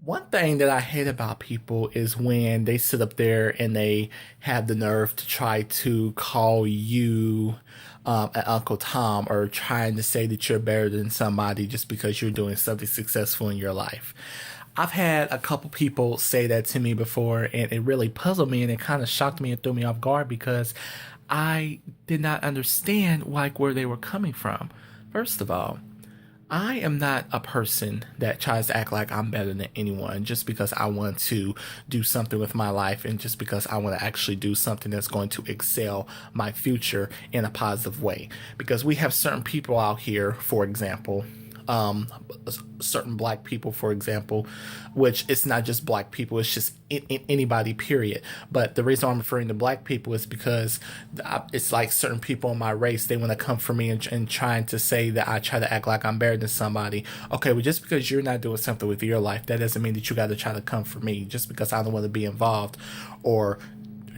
One thing that I hate about people is when they sit up there and they have the nerve to try to call you an Uncle Tom or trying to say that you're better than somebody just because you're doing something successful in your life. I've had a couple people say that to me before, and it really puzzled me and it kind of shocked me and threw me off guard because I did not understand like where they were coming from. First of all, I am not a person that tries to act like I'm better than anyone just because I want to do something with my life and just because I want to actually do something that's going to excel my future in a positive way. Because we have certain people out here, for example, um, certain black people, for example, which it's not just black people, it's just anybody, period. But the reason I'm referring to black people is because it's like certain people in my race, they want to come for me and trying to say that I try to act like I'm better than somebody. Okay, well, just because you're not doing something with your life, that doesn't mean that you got to try to come for me just because I don't want to be involved or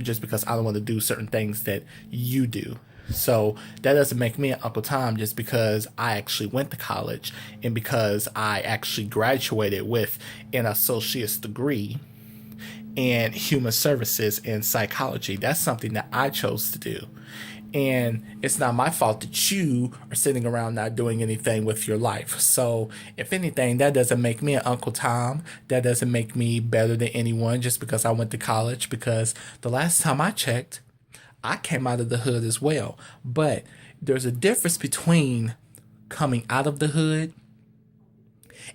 just because I don't want to do certain things that you do. So that doesn't make me an Uncle Tom just because I actually went to college and because I actually graduated with an associate's degree in human services and psychology. That's something that I chose to do. And it's not my fault that you are sitting around not doing anything with your life. So, if anything, that doesn't make me an Uncle Tom. That doesn't make me better than anyone just because I went to college. Because the last time I checked, I came out of the hood as well. But there's a difference between coming out of the hood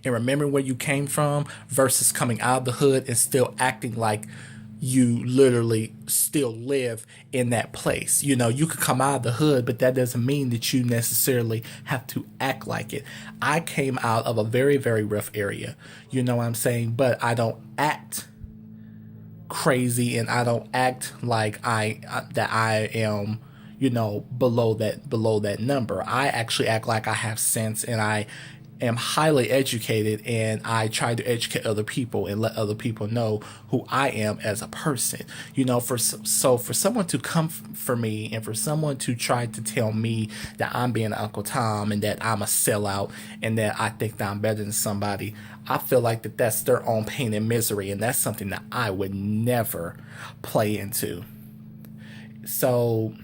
and remembering where you came from versus coming out of the hood and still acting like you literally still live in that place. You know, you could come out of the hood, but that doesn't mean that you necessarily have to act like it. I came out of a very, very rough area. You know what I'm saying? But I don't act crazy and I don't act like that I am, below that number. I actually act like I have sense and I am highly educated and I try to educate other people and let other people know who I am as a person. For someone to come for me and for someone to try to tell me that I'm being Uncle Tom and that I'm a sellout and that I think that I'm better than somebody, I feel like that's their own pain and misery, and that's something that I would never play into. So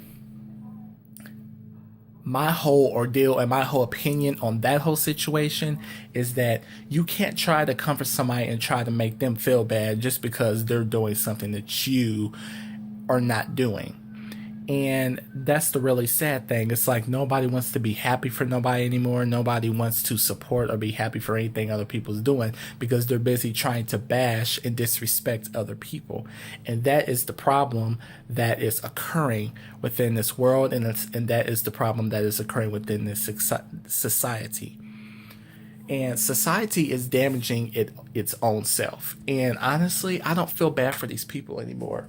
my whole ordeal and my whole opinion on that whole situation is that you can't try to comfort somebody and try to make them feel bad just because they're doing something that you are not doing. And that's the really sad thing. It's like nobody wants to be happy for nobody anymore. Nobody wants to support or be happy for anything other people's doing because they're busy trying to bash and disrespect other people. And that is the problem that is occurring within this world, and that is the problem that is occurring within this society. And society is damaging its own self. And honestly, I don't feel bad for these people anymore.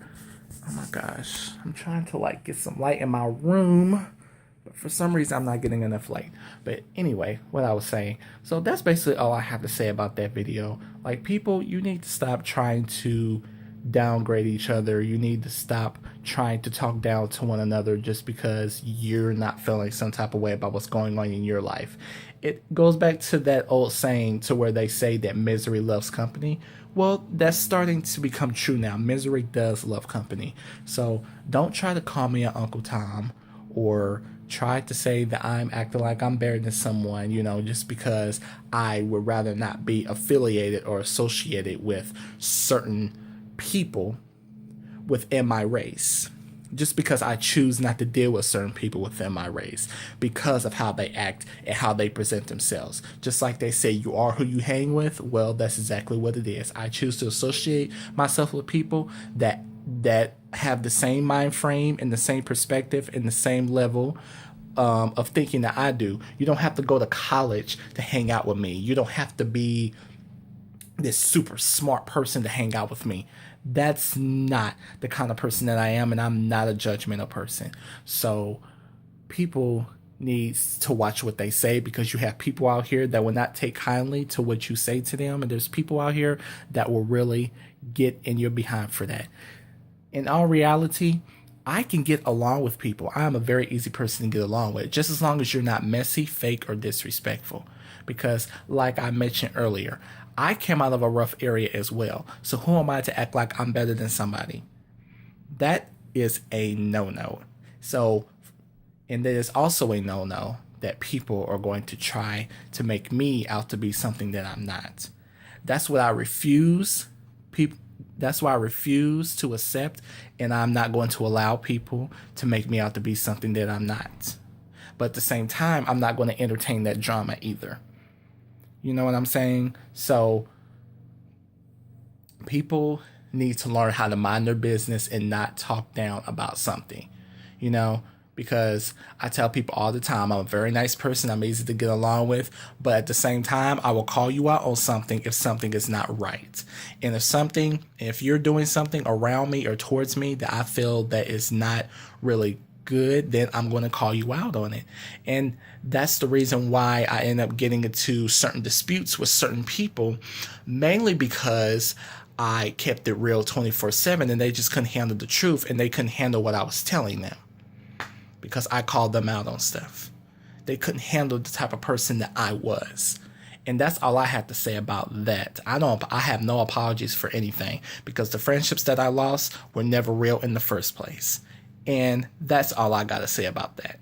Oh my gosh, I'm trying to like get some light in my room, but for some reason I'm not getting enough light. But anyway, what I was saying. So that's basically all I have to say about that video. Like, people, you need to stop trying to downgrade each other. You need to stop trying to talk down to one another just because you're not feeling some type of way about what's going on in your life. It goes back to that old saying to where they say that misery loves company. Well, that's starting to become true now. Misery does love company. So don't try to call me an Uncle Tom or try to say that I'm acting like I'm better than someone, just because I would rather not be affiliated or associated with certain people within my race, just because I choose not to deal with certain people within my race because of how they act and how they present themselves. Just like they say, you are who you hang with. Well, that's exactly what it is. I choose to associate myself with people that have the same mind frame and the same perspective and the same level of thinking that I do. You don't have to go to college to hang out with me. You don't have to be this super smart person to hang out with me. That's not the kind of person that I am, and I'm not a judgmental person. So people need to watch what they say, because you have people out here that will not take kindly to what you say to them, and there's people out here that will really get in your behind for that. In all reality, I can get along with people. I am a very easy person to get along with, just as long as you're not messy, fake, or disrespectful. because, like I mentioned earlier, I came out of a rough area as well. So who am I to act like I'm better than somebody? That is a no-no. So, and there is also a no-no that people are going to try to make me out to be something that I'm not. That's what I refuse. That's why I refuse to accept, and I'm not going to allow people to make me out to be something that I'm not. But at the same time, I'm not going to entertain that drama either. You know what I'm saying? So people need to learn how to mind their business and not talk down about something, you know, because I tell people all the time, I'm a very nice person. I'm easy to get along with, but at the same time, I will call you out on something if something is not right. And if you're doing something around me or towards me that I feel that is not really good, then I'm going to call you out on it. And that's the reason why I end up getting into certain disputes with certain people, mainly because I kept it real 24/7 and they just couldn't handle the truth and they couldn't handle what I was telling them because I called them out on stuff. They couldn't handle the type of person that I was. And that's all I have to say about that. I have no apologies for anything because the friendships that I lost were never real in the first place. And that's all I got to say about that.